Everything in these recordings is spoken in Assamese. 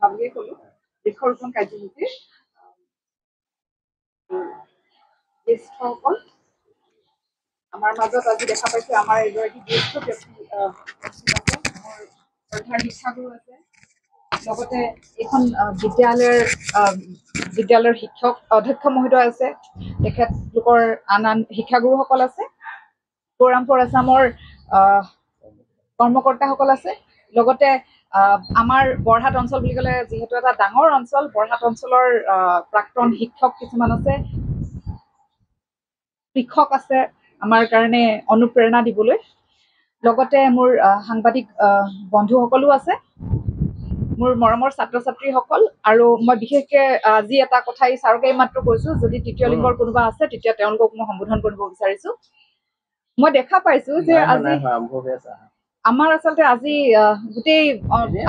ভাবিয়ে ক'লো বৃক্ষৰোপণ কাৰ্যসূচীৰ জ্যেষ্ঠসকল আমাৰ মাজত আজি দেখা পাইছে আমাৰ এগৰাকী জ্যেষ্ঠ ব্যক্তি মোৰ শ্ৰদ্ধাৰ শিক্ষাগুৰু আছে লগতে এইখন বিদ্যালয়ৰ শিক্ষক অধ্যক্ষ মহোদয় আছে তেখেতলোকৰ আন আন শিক্ষাগুৰুসকল আছে গৌৰামপুৰ আছামৰ কৰ্মকৰ্তাসকল আছে লগতে আমাৰ বৰহাট অঞ্চল বুলি ক'লে যিহেতু এটা ডাঙৰ অঞ্চল বৰহাট অঞ্চলৰ প্ৰাক্তন শিক্ষক কিছুমান আছে শিক্ষক আছে আমাৰ কাৰণে অনুপ্ৰেৰণা দিবলৈ লগতে মোৰ সাংবাদিক বন্ধুসকলো আছে মোৰ মৰমৰ ছাত্ৰ ছাত্ৰীসকল আৰু মই বিশেষকৈ আজি এটা কথাই ছাৰকে মাত্ৰ কৈছোঁ যদি তৃতীয় লিংগৰ কোনোবা আছে তেতিয়া তেওঁলোকক মই সম্বোধন কৰিব বিচাৰিছোঁ মই দেখা পাইছোঁ যে আজি আমাৰ আচলতে আজি গোটেই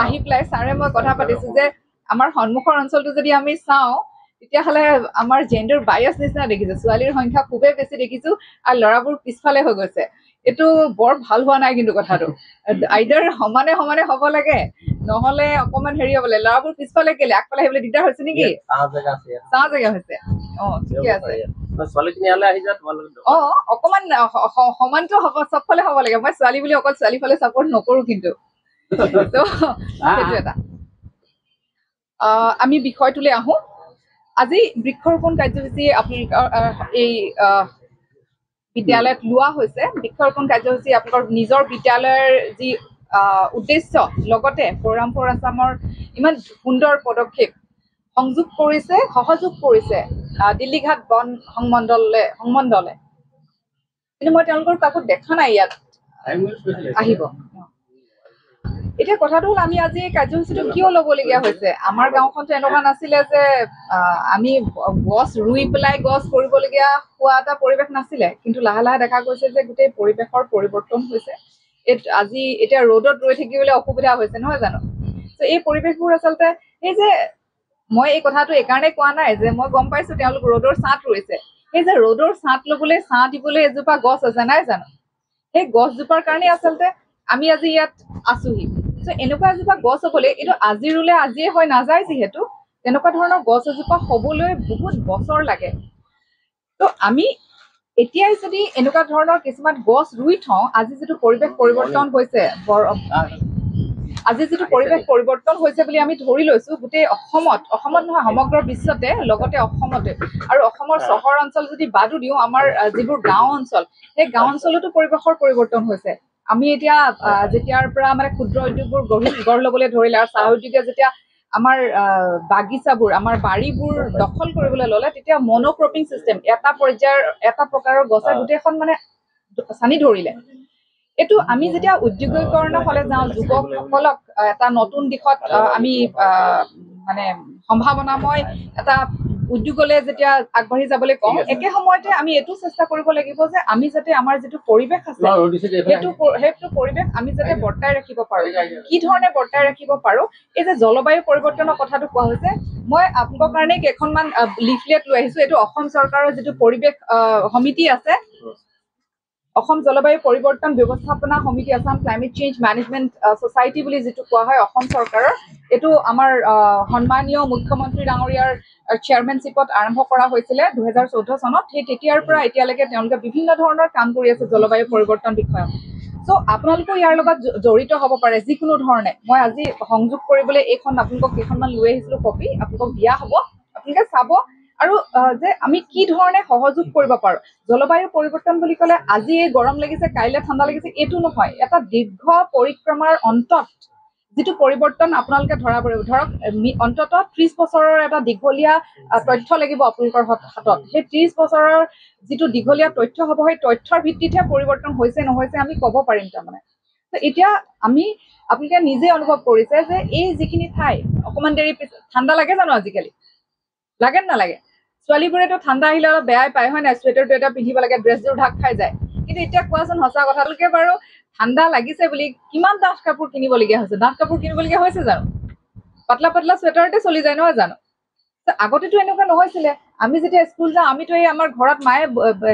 আহি পেলাই ছাৰে মই কথা পাতিছোঁ যে আমাৰ সন্মুখৰ অঞ্চলটো যদি আমি চাওঁ তেতিয়াহ'লে আমাৰ জেণ্ডাৰ বায়াছ নিচিনা দেখিছোঁ ছোৱালীৰ সংখ্যা খুবেই বেছি দেখিছোঁ আৰু ল'ৰাবোৰ পিছফালে হৈ গৈছে এইটো বৰ ভাল হোৱা নাই কিন্তু কথাটো আইদাৰ সমানে সমানে হ'ব লাগে নহ'লে অকণমান হেৰি হ'ব লাগে ল'ৰাবোৰ পিছফালে কেলে আগফালে আহিবলৈ দিগদাৰ হৈছে নেকি চাহ জেগা হৈছে ঠিকে আছে অকণমান সমানটো হ'ব চবফালে হ'ব লাগে মই ছোৱালী বুলি অকল ছোৱালী ফালে ছাপৰ্ট নকৰোঁ কিন্তু সেইটো এটা আমি বিষয়টোলৈ আহোঁ আজি বৃক্ষৰোপণ কাৰ্যসূচী আপোনালোকৰ এই বিদ্যালয়ত লোৱা হৈছে বৃক্ষৰোপণ কাৰ্যসূচী আপোনালোকৰ নিজৰ বিদ্যালয়ৰ যি উদ্দেশ্য লগতে গৌৰামপুৰ আছামৰ ইমান সুন্দৰ পদক্ষেপ সহযোগ কৰিছে দিল্লীঘাট বন সংমণ্ডলে কিন্তু মই তেওঁলোকৰ কাকো দেখা নাই ইয়াত আহিব এতিয়া কথাটো হ'ল আমি আজি এই কাৰ্যসূচীটো কিয় ল'বলগীয়া হৈছে আমাৰ গাঁওখনতো এনেকুৱা নাছিলে যে আমি গছ ৰুই পেলাই গছ কৰিবলগীয়া হোৱা এটা পৰিৱেশ নাছিলে কিন্তু লাহে লাহে দেখা গৈছে যে গোটেই পৰিৱেশৰ পৰিৱৰ্তন হৈছে আজি এতিয়া ৰ'দত ৰৈ থাকিবলৈ অসুবিধা হৈছে নহয় জানো ত' এই পৰিৱেশবোৰ আচলতে এই যে মই এই কথাটো এইকাৰণে কোৱা নাই যে মই গম পাইছোঁ তেওঁলোক ৰ'দৰ ছাঁত ৰৈছে সেই যে ৰ'দৰ ছাঁত ল'বলৈ ছাঁ দিবলৈ এজোপা গছ আছে নাই জানো সেই গছজোপাৰ কাৰণে আচলতে আমি আজি ইয়াত আছোহি চ' এনেকুৱা এজোপা গছ হ'বলৈ এইটো আজি ৰুলে আজিয়ে হৈ নাযায় যিহেতু তেনেকুৱা ধৰণৰ গছ এজোপা হ'বলৈ বহুত বছৰ লাগে ত' আমি এতিয়াই যদি এনেকুৱা ধৰণৰ কিছুমান গছ ৰুই থওঁ আজি যিটো পৰিৱেশ পৰিৱৰ্তন হৈছে বুলি আমি ধৰি লৈছোঁ গোটেই অসমত নহয় সমগ্ৰ বিশ্বতে লগতে অসমতে আৰু অসমৰ চহৰ অঞ্চল যদি বাদো দিওঁ আমাৰ যিবোৰ গাঁও অঞ্চল সেই গাঁও অঞ্চলতো পৰিৱেশৰ পৰিৱৰ্তন হৈছে আমি এতিয়া যেতিয়াৰ পৰা মানে ক্ষুদ্ৰ উদ্যোগবোৰ গঢ় ল'বলৈ ধৰিলে আৰু চাহ উদ্যোগে যেতিয়া আমাৰ বাগিচাবোৰ আমাৰ বাৰীবোৰ দখল কৰিবলৈ ল'লে তেতিয়া মন'ক্ৰপিং চিষ্টেম এটা প্ৰকাৰৰ গছে গোটেইখন মানে চানি ধৰিলে এইটো আমি যেতিয়া উদ্যোগীকৰণৰ ফালে যাওঁ যুৱকসকলক এটা নতুন দিশত আমি মানে সম্ভাৱনাময় এটা উদ্যোগলৈ যেতিয়া আগবাঢ়ি যাবলৈ কওঁ একে সময়তে আমি এইটো চেষ্টা কৰিব লাগিব যে আমি যাতে আমাৰ যিটো পৰিৱেশ আছে সেইটো পৰিৱেশ আমি যাতে বৰ্তাই ৰাখিব পাৰোঁ কি ধৰণে বৰ্তাই ৰাখিব পাৰোঁ এই যে জলবায়ু পৰিৱৰ্তনৰ কথাটো কোৱা হৈছে মই আপোনালোকৰ কাৰণে কেইখনমান লিফলেট লৈ আহিছোঁ এইটো অসম চৰকাৰৰ যিটো পৰিৱেশ সমিতি আছে অসম জলবায়ু পৰিৱৰ্তন ব্যৱস্থাপনা সমিতি Assam climate change management society বুলি যিটো কোৱা হয় অসম চৰকাৰৰ এইটো আমাৰ সন্মানীয় মুখ্যমন্ত্ৰী ডাঙৰীয়াৰ চেয়াৰমেনশ্বিপত আৰম্ভ কৰা হৈছিলে 2014 চনত সেই তেতিয়াৰ পৰা এতিয়ালৈকে তেওঁলোকে বিভিন্ন ধৰণৰ কাম কৰি আছে জলবায়ু পৰিৱৰ্তন বিষয়ত চ' আপোনালোকেও ইয়াৰ লগত জড়িত হ'ব পাৰে যিকোনো ধৰণে মই আজি সংযোগ কৰিবলৈ এইখন আপোনালোকক কেইখনমান লৈ আহিছিলোঁ কপি আপোনালোকক দিয়া হ'ব আপোনালোকে চাব আৰু যে আমি কি ধৰণে সহযোগ কৰিব পাৰোঁ জলবায়ু পৰিৱৰ্তন বুলি ক'লে আজি এই গৰম লাগিছে কাইলৈ ঠাণ্ডা লাগিছে এইটো নহয় এটা দীৰ্ঘ পৰিক্ৰমাৰ অন্তত যিটো পৰিৱৰ্তন আপোনালোকে ধৰা পৰিব ধৰক অন্ততঃ 30 বছৰৰ এটা দীঘলীয়া তথ্য লাগিব আপোনালোকৰ হাতত সেই 30 বছৰৰ যিটো দীঘলীয়া তথ্য হ'ব সেই তথ্যৰ ভিত্তিতহে পৰিৱৰ্তন হৈছে নহৈছে আমি ক'ব পাৰিম তাৰমানে এতিয়া আপোনালোকে নিজে অনুভৱ কৰিছে যে এই যিখিনি ঠাই অকণমান দেৰি ঠাণ্ডা লাগে জানো আজিকালি লাগে নালাগে ছোৱালীবোৰেতো ঠাণ্ডা আহিলে অলপ বেয়াই পায় হয় নাই চুৱেটাৰটো এটা পিন্ধিব লাগে ড্ৰেছযোৰ ঢাক খাই যায় কিন্তু এতিয়া কোৱাচোন সঁচা কথাটোকে বাৰু ঠাণ্ডা লাগিছে বুলি কিমান ডাঠ কাপোৰ কিনিবলগীয়া হৈছে ডাঠ কাপোৰ কিনিবলগীয়া হৈছে জানো পাতলা পাতলা চুৱেটাৰতে চলি যায় নহয় জানো আগতেতো এনেকুৱা নহৈছিলে আমি যেতিয়া স্কুল যাওঁ আমিতো এই আমাৰ ঘৰত মায়ে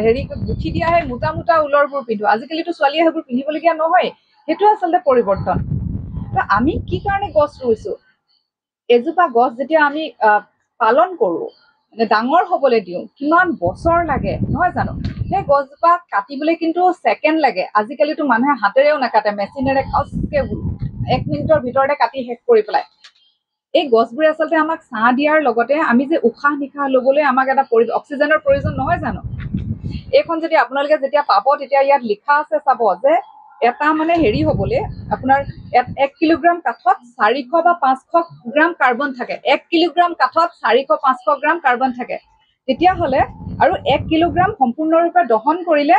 হেৰি গুঠি দিয়া সেই মোটা মোটা ঊলৰবোৰ পিন্ধো আজিকালিতো ছোৱালীয়ে সেইবোৰ পিন্ধিবলগীয়া নহয় সেইটো আচলতে পৰিৱৰ্তন আমি কি কাৰণে গছ ৰুইছোঁ এজোপা গছ যেতিয়া আমি পালন কৰোঁ, মানে ডাঙৰ হ'বলৈ দিওঁ, কিমান বছৰ লাগে নহয় জানো? সেই গছজোপা কাটিবলৈ কিন্তু ছেকেণ্ড লাগে। আজিকালিতো মানুহে হাতেৰেও নাকাটে, মেচিনেৰে খচকে 1 মিনিটৰ ভিতৰতে কাটি শেষ কৰি পেলায়। এই গছবোৰে আচলতে আমাক ছাঁ দিয়াৰ লগতে আমি যে উশাহ নিশাহ ল'বলৈ আমাক এটা অক্সিজেনৰ প্ৰয়োজন নহয় জানো? এইখন যদি আপোনালোকে যেতিয়া পাব, তেতিয়া ইয়াত লিখা আছে চাব যে এটা মানে হেৰি হ'বলৈ আপোনাৰ 1 কিলোগ্ৰাম কাঠত 400 বা 500 গ্ৰাম কাৰ্বন থাকে। 1 কিলোগ্ৰাম কাঠত 400-500 গ্ৰাম কাৰ্বন থাকে। তেতিয়াহ'লে আৰু 1 কিলোগ্ৰাম সম্পূৰ্ণৰূপে দহন কৰিলে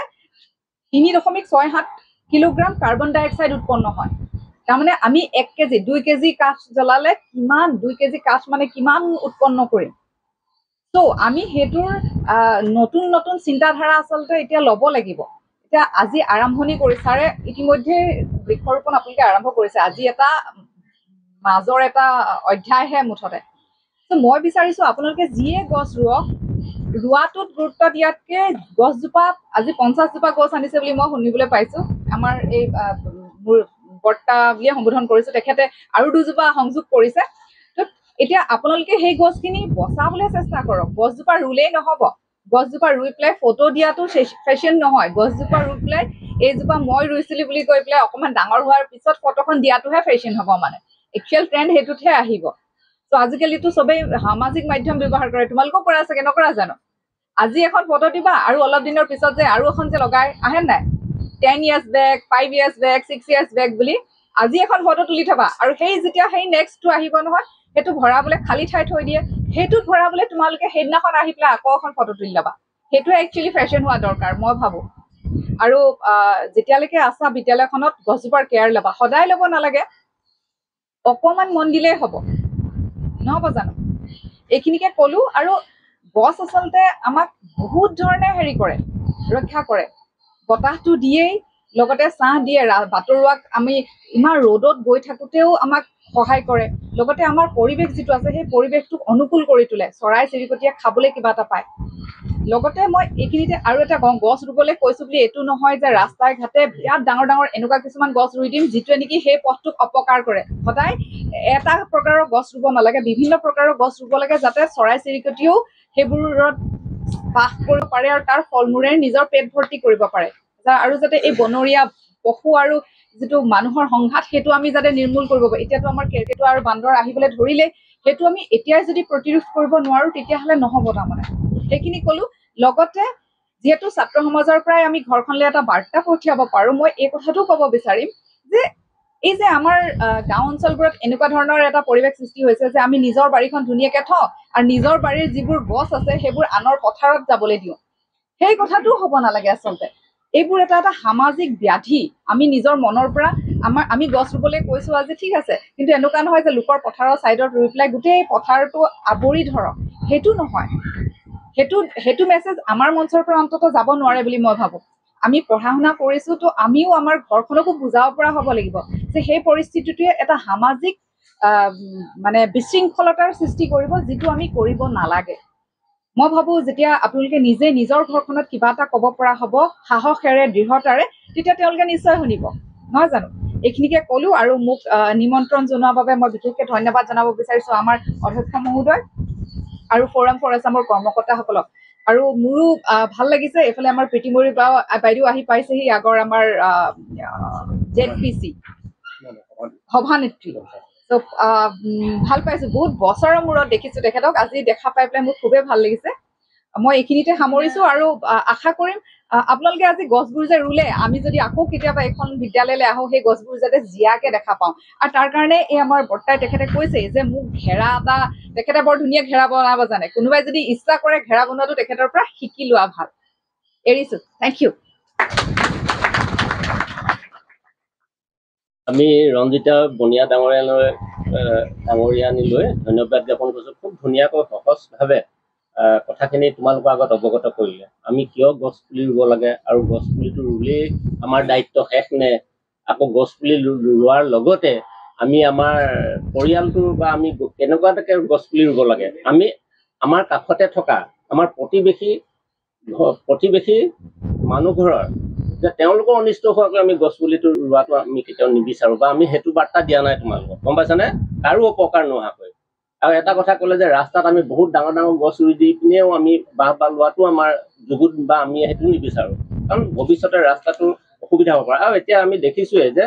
3.67 কিলোগ্ৰাম কাৰ্বন ডাই অক্সাইড উৎপন্ন হয়। তাৰমানে আমি 1 কেজি 2 কেজি কাঠ জ্বলালে কিমান 2 কেজি কাঠ মানে কিমান উৎপন্ন কৰিম। তো আমি সেইটোৰ নতুন নতুন চিন্তাধাৰা আচলতে এতিয়া ল'ব লাগিব। এতিয়া আজি আৰম্ভণি কৰি ছাৰে ইতিমধ্যে বৃক্ষৰোপণ আপোনালোকে আৰম্ভ কৰিছে। আজি এটা মাজৰ এটা অধ্যায়হে মুঠতে। তো মই বিচাৰিছোঁ আপোনালোকে যিয়ে গছ ৰুৱক, ৰোৱাটোত গুৰুত্ব দিয়াতকৈ গছজোপা আজি 50জোপা গছ আনিছে বুলি মই শুনিবলৈ পাইছোঁ। আমাৰ এই মোৰ বৰ্তা বুলিয়ে সম্বোধন কৰিছোঁ, তেখেতে আৰু 2জোপা সংযোগ কৰিছে। তো এতিয়া আপোনালোকে সেই গছখিনি বচাবলৈ চেষ্টা কৰক। গছজোপা ৰুলেই নহ'ব। গছজোপা ৰুই পেলাই ফটো দিয়াটো ফেশ্বন নহয়। গছজোপা ৰুই পেলাই এইজোপা মই ৰুইছিলোঁ বুলি কৈ পেলাই অকণমান ডাঙৰ হোৱাৰ পিছত ফটোখন দিয়াটোহে ফেশ্বন হ'ব। মানে একচুৱেল ট্ৰেণ্ড সেইটোতহে আহিব। তো আজিকালিতো চবেই সামাজিক মাধ্যম ব্যৱহাৰ কৰে, তোমালোকেও কৰা চাগে, নকৰা জানো? আজি এখন ফটো দিবা আৰু অলপ দিনৰ পিছত যে আৰু এখন যে লগাই আহে নাই, 10 years back, 5 years back, 6 years back বুলি আজি এখন ফটো তুলি থবা, আৰু সেই যেতিয়া সেই নেক্সটটো আহিব নহয়, সেইটো ভৰাবলৈ খালী ঠাই থৈ দিয়ে। সেইটোত ভৰাবলৈ তোমালোকে সেইদিনাখন আহি পেলাই আকৌ এখন ফটো তুলি ল'বা। সেইটোৱে একচুৱেলি ফেশ্বন হোৱা দৰকাৰ মই ভাবোঁ। আৰু যেতিয়ালৈকে আছা বিদ্যালয়খনত গছজোপাৰ কেয়াৰ ল'বা, সদায় ল'ব নালাগে, অকণমান মন দিলেই হ'ব, নহ'ব জানো? এইখিনিকে ক'লোঁ। আৰু গছ আচলতে আমাক বহুত ধৰণে হেৰি কৰে, ৰক্ষা কৰে। বতাহটো দিয়েই, লগতে ছাঁ দিয়ে। বাটৰুৱাক আমি ইমান ৰ'দত গৈ থাকোঁতেও আমাক সহায় কৰে। লগতে আমাৰ পৰিৱেশ যিটো আছে সেই পৰিৱেশটোক অনুকূল কৰি তোলে। চৰাই চিৰিকটিয়ে খাবলৈ কিবা এটা পায়। লগতে মই এইখিনিতে আৰু এটা কওঁ, গছ ৰুবলৈ কৈছোঁ বুলি এইটো নহয় যে ৰাস্তাই ঘাটে বিৰাট ডাঙৰ ডাঙৰ এনেকুৱা কিছুমান গছ ৰুই দিম যিটোৱে নেকি সেই পথটোক অপকাৰ কৰে। সদায় এটা প্ৰকাৰৰ গছ ৰুব নালাগে, বিভিন্ন প্ৰকাৰৰ গছ ৰুব লাগে, যাতে চৰাই চিৰিকটিয়েও সেইবোৰত বাস কৰিব পাৰে আৰু তাৰ ফল মূলেৰে নিজৰ পেট ভৰ্তি কৰিব পাৰে। আৰু যাতে এই বনৰীয়া পশু আৰু যিটো মানুহৰ সংঘাত সেইটো আমি যাতে নিৰ্মূল কৰিব পাৰোঁ। এতিয়াতো আমাৰ কেৰ্কেটুৱা আৰু বান্দৰ আহিবলৈ ধৰিলে, সেইটো আমি এতিয়াই যদি প্ৰতিৰোধ কৰিব নোৱাৰোঁ তেতিয়াহ'লে নহ'ব। তাৰমানে সেইখিনি ক'লোঁ। লগতে যিহেতু ছাত্ৰ সমাজৰ পৰাই আমি ঘৰখনলৈ এটা বাৰ্তা পঠিয়াব পাৰোঁ, মই এই কথাটো ক'ব বিচাৰিম যে এই যে আমাৰ গাঁও অঞ্চলবোৰত এনেকুৱা ধৰণৰ এটা পৰিৱেশ সৃষ্টি হৈছে যে আমি নিজৰ বাৰীখন ধুনীয়াকৈ থওঁ আৰু নিজৰ বাৰীৰ যিবোৰ গছ আছে সেইবোৰ আনৰ পথাৰত যাবলৈ দিওঁ। সেই কথাটো হ'ব নালাগে আচলতে। এইবোৰ এটা এটা সামাজিক ব্যাধি। আমি নিজৰ মনৰ পৰা আমি গছ ৰুবলৈ কৈছোঁ আজি, ঠিক আছে, কিন্তু এনেকুৱা নহয় যে লোকৰ পথাৰৰ ছাইডত ৰুই পেলাই গোটেই পথাৰটো আৱৰি ধৰক, সেইটো নহয়। সেইটো মেছেজ আমাৰ মঞ্চৰ পৰা অন্ততঃ যাব নোৱাৰে বুলি মই ভাবোঁ। আমি পঢ়া শুনা কৰিছোঁ, তো আমিও আমাৰ ঘৰখনকো বুজাব পৰা হ'ব লাগিব যে সেই পৰিস্থিতিটোৱে এটা সামাজিক মানে বিশৃংখলতাৰ সৃষ্টি কৰিব, যিটো আমি কৰিব নালাগে। মই ভাবোঁ যেতিয়া আপোনালোকে নিজে নিজৰ ঘৰখনত কিবা এটা ক'ব পৰা হ'ব সাহসেৰে, দৃঢ়তাৰে, তেতিয়া তেওঁলোকে নিশ্চয় শুনিব, নহয় জানো? এইখিনিকে ক'লোঁ। আৰু মোক নিমন্ত্ৰণ জনোৱাৰ বাবে মই বিশেষকৈ ধন্যবাদ জনাব বিচাৰিছোঁ আমাৰ অধ্যক্ষ মহোদয় আৰু ফ'ৰাম ফৰ আছামৰ কৰ্মকৰ্তাসকলক। আৰু মোৰো ভাল লাগিছে, এইফালে আমাৰ প্ৰীতিময়ী বাইদেউ আহি পাইছেহি, আগৰ আমাৰ ZPC সভানেত্ৰী। ত' ভাল পাইছোঁ, বহুত বছৰৰ মূৰত দেখিছোঁ তেখেতক। আজি দেখা পাই পেলাই মোৰ খুবেই ভাল লাগিছে। মই এইখিনিতে সামৰিছোঁ আৰু আশা কৰিম আপোনালোকে আজি গছবোৰ যে ৰুলে, আমি যদি আকৌ কেতিয়াবা এখন বিদ্যালয়লৈ আহোঁ সেই গছবোৰ যাতে জীয়াকৈ দেখা পাওঁ। আৰু তাৰ কাৰণে এই আমাৰ বৰ্তাই তেখেতে কৈছে যে মোক ঘেৰা এটা, তেখেতে বৰ ধুনীয়া ঘেৰা বনাব জানে। কোনোবাই যদি ইচ্ছা কৰে ঘেৰা বনোৱাটো তেখেতৰ পৰা শিকি লোৱা ভাল। এৰিছোঁ, থেংক ইউ। আমি ৰঞ্জিতা বনিয়া ডাঙৰীয়ানীলৈ ধন্যবাদ জ্ঞাপন কৰিছোঁ। খুব ধুনীয়াকৈ সহজভাৱে কথাখিনি তোমালোকৰ আগত অৱগত কৰিলে। আমি কিয় গছ পুলি ৰুব লাগে আৰু গছ পুলিটো ৰুলেই আমাৰ দায়িত্ব শেষ নে, আকৌ গছ পুলি ৰোৱাৰ লগতে আমি আমাৰ পৰিয়ালটোৰ বা আমি কেনেকুৱা এটাকে গছ পুলি ৰুব লাগে। আমি আমাৰ কাষতে থকা আমাৰ প্ৰতিবেশী মানুহ ঘৰৰ যে তেওঁলোকৰ অনিষ্ট হোৱাকৈ আমি গছ পুলিটো ৰোৱাটো আমি কেতিয়াও নিবিচাৰোঁ, বা আমি সেইটো বাৰ্তা দিয়া নাই তোমালোকক, গম পাইছানে? কাৰো অপকাৰ নোহোৱাকৈ। আৰু এটা কথা ক'লে যে ৰাস্তাত আমি বহুত ডাঙৰ ডাঙৰ গছ ৰুই দি পিনেও আমি বাহ বা লোৱাটো আমাৰ যুগুত বা আমি সেইটো নিবিচাৰোঁ, কাৰণ ভৱিষ্যতে ৰাস্তাটো অসুবিধা হ'ব পাৰে। আৰু এতিয়া আমি দেখিছোঁৱে যে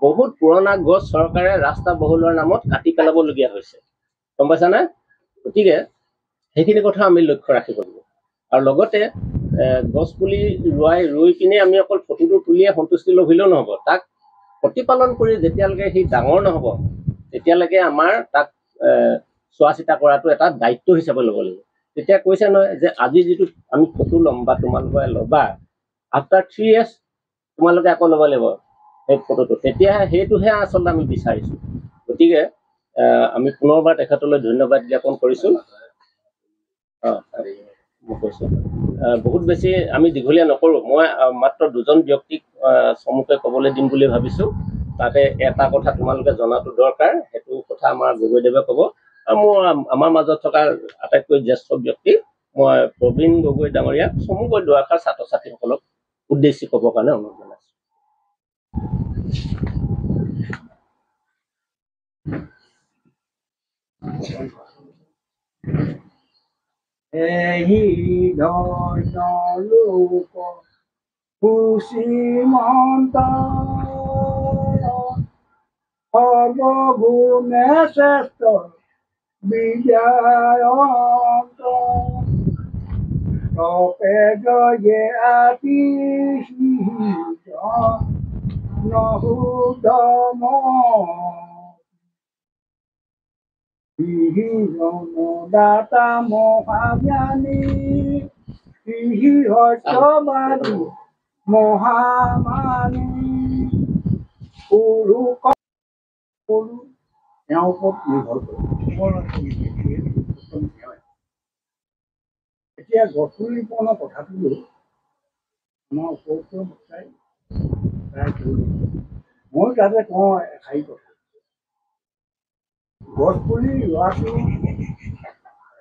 বহুত পুৰণা গছ চৰকাৰে ৰাস্তা বহলোৱাৰ নামত কাটি পেলাবলগীয়া হৈছে, গম পাইছানে? গতিকে সেইখিনি কথা আমি লক্ষ্য ৰাখিব লাগিব। আৰু লগতে গছ পুলি ৰুই পিনে আমি অকল ফটোটো তুলিয়ে সন্তুষ্টি লভিলেও নহ'ব, তাক প্ৰতিপালন কৰি যেতিয়ালৈকে সি ডাঙৰ নহ'ব তেতিয়ালৈকে আমাৰ তাক চোৱা চিতা কৰাটো এটা দায়িত্ব হিচাপে ল'ব লাগিব। তেতিয়া কৈছে নহয় যে আজি যিটো আমি ফটো ল'ম বা তোমালোকে ল'বা, আফটাৰ 3 years তোমালোকে আকৌ ল'ব লাগিব সেই ফটোটো, তেতিয়াহে সেইটোহে আচলতে আমি বিচাৰিছোঁ। গতিকে আমি পুনৰবাৰ তেখেতলৈ ধন্যবাদ জ্ঞাপন কৰিছোঁ। মই কৈছোঁ বহুত বেছি আমি দীঘলীয়া নকৰোঁ, মই মাত্ৰ দুজন ব্যক্তিক চমুকৈ ক'বলৈ দিম বুলি ভাবিছোঁ। তাতে এটা কথা তোমালোকে জনাটো দৰকাৰ, সেইটো কথা আমাৰ গগৈদেৱে ক'ব। আৰু আমাৰ মাজত থকা আটাইতকৈ জ্যেষ্ঠ ব্যক্তি মই প্ৰবীণ গগৈ ডাঙৰীয়াক চমুকৈ দুআষাৰ ছাত্ৰ ছাত্ৰীসকলক উদ্দেশ্যি ক'বৰ কাৰণে অনুৰোধ জনাইছোঁ। এই ধন্য লোক কুশীমন্ত সৰ্বগুণে শ্ৰেষ্ঠ বিজয়ন্ত তপে জয়ে আতিশীত নহুদম দাতা মহাজ্ঞানী সত্যবাদী মহামানী পুৰুষ তেওঁৰ ওপৰত নিৰ্ভৰ কৰে। এতিয়া গছ পুলি ৰোপণৰ কথাটো লৈ আমাৰ ওপৰতো প্ৰায় মই তাতে কওঁ এষাৰি কথা, গছ পুলি ৰোৱাটো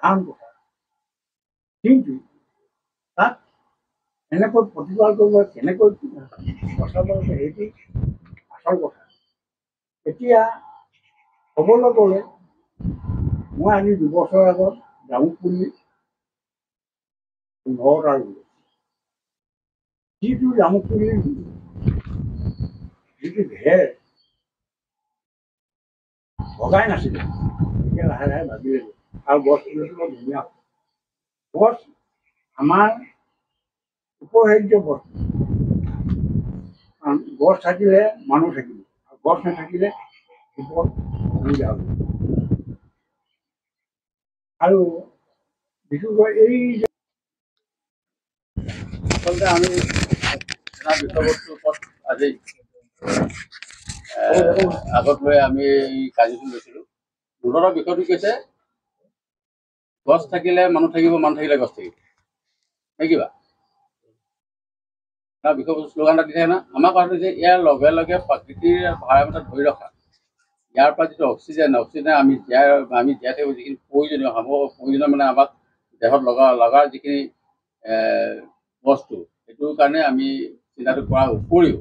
সাধাৰণ কথা, কিন্তু তাক কেনেকৈ প্ৰতিপাল কৰিব, কেনেকৈ বচাব লাগে সেইটো আচল কথা। এতিয়া ক'বলৈ গ'লে মই আজি 2 বছৰ আগত জামুক পুলি 15টা ৰুলোঁ। যিটো জামুক পুলি যিটো ঘেৰ ভগাই নাছিলে, এতিয়া লাহে লাহে ভাবি ল'লোঁ আৰু গছ পুলিটো বৰ ধুনীয়া। গছ আমাৰ উপহাৰ্য বস্তু, কাৰণ গছ থাকিলে মানুহ থাকিব, আৰু গছ নাথাকিলে বিপদ অসুবিধা হ'ব। আৰু বিশেষকৈ এই আচলতে আমি এটা বিষয়বস্তুৰ ওপৰত আজি আগত লৈ আমি কাৰ্যসূচী লৈছিলোঁ। মূলতঃ বিষয়টো কৈছে গছ থাকিলে মানুহ থাকিব, মানুহ থাকিলে গছ থাকিব, নে কিবা বিষয়বস্তু শ্লোগান এটা দি থাকে না। আমাৰ কথাটো যে ইয়াৰ লগে লগে প্ৰাকৃতিৰ ভাৰসাম্যতা ধৰি ৰখা, ইয়াৰ পৰা যিটো অক্সিজেন আমি জীয়াই থাকিব যিখিনি প্ৰয়োজনীয় হ'ব, প্ৰয়োজনীয় মানে আমাক দেহত লগাৰ যিখিনি বস্তু, সেইটোৰ কাৰণে আমি চিন্তাটো কৰাৰ উপৰিও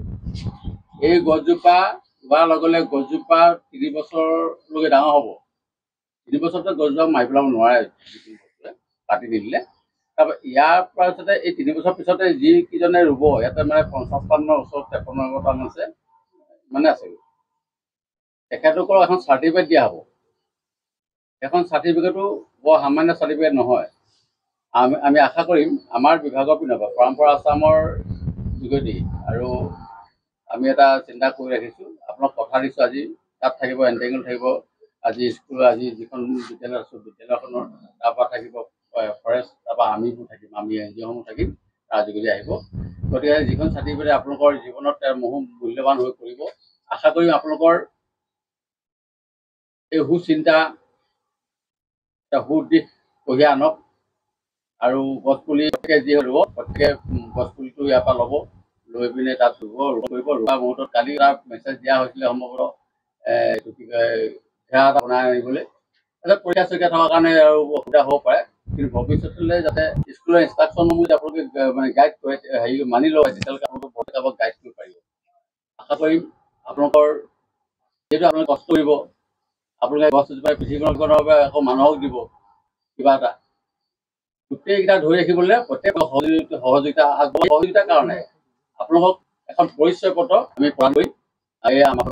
এই গছজোপা ৰোৱাৰ লগে লগে গছজোপা 3 বছৰলৈকে ডাঙৰ হ'ব। 3 বছৰতে গছজোপা মাৰি পেলাব নোৱাৰে কাটি নিদিলে। তাৰপৰা ইয়াৰ পৰা পিছতে এই 3 বছৰ পিছতে যিকেইজনে ৰুব, ইয়াতে মানে 50টানৰ ওচৰত 53টামান আছে মানে আছে, তেখেতলোকক এখন চাৰ্টিফিকেট দিয়া হ'ব। এখন চাৰ্টিফিকেটো বৰ সামান্য চাৰ্টিফিকেট নহয়। আমি আশা কৰিম আমাৰ বিভাগৰ পিনৰ পৰা পৰম্পৰা আসামৰ যোগেদি, আৰু আমি এটা চিন্তা কৰি ৰাখিছোঁ, আপোনাক কথা দিছোঁ আজি তাত থাকিব, এণ্টেংগল থাকিব, আজি স্কুলৰ আজি যিখন বিদ্যালয় আছোঁ বিদ্যালয়খনৰ তাৰপৰা থাকিব ফৰেষ্ট, তাৰপৰা আমিবোৰ থাকিম, আমি NGOসমূহ থাকিম, তাৰ যোগেদি আহিব। গতিকে যিখন চাৰ্টিফিকেটে আপোনালোকৰ জীৱনত বহু মূল্যৱান হৈ পৰিব। আশা কৰিম আপোনালোকৰ এই সুচিন্তা, সুদিশ কঢ়িয়াই আনক, আৰু গছপুলি যি ৰুব প্ৰত্যেকে গছপুলিটো ইয়াৰ পৰা ল'ব, লৈ পিনে তাত ৰোৱা মুহূৰ্তত কালি এটা মেছেজ দিয়া হৈছিলে সম্ভৱতঃ এইটো কি কয় ঘেৰা এটা বনাই আনিবলৈ। পৰীক্ষা চৰীক্ষা থকাৰ কাৰণে আৰু অসুবিধা হ'ব পাৰে, কিন্তু ভৱিষ্যতলৈ যাতে স্কুলৰ ইনষ্ট্ৰাকশ্যনসমূহ আপোনালোকে মানে গাইড কৰে, মানি লয়, তেতিয়ালৈকে আপোনালোকে বহুত গাইড কৰিব পাৰিব। আশা কৰিম আপোনালোকৰ যিহেতু আপোনালোকে কষ্ট কৰিব, আপোনালোকে গছ এজোপাই পৃথিৱীখনৰ বাবে আকৌ মানুহক দিব কিবা এটা। গোটেইকেইটা ধৰি ৰাখিবলৈ প্ৰত্যেক সহযোগিতাৰ কাৰণে আপোনালোকক এখন পৰিচয় পত্ৰ আমি প্ৰদান কৰি আমাৰ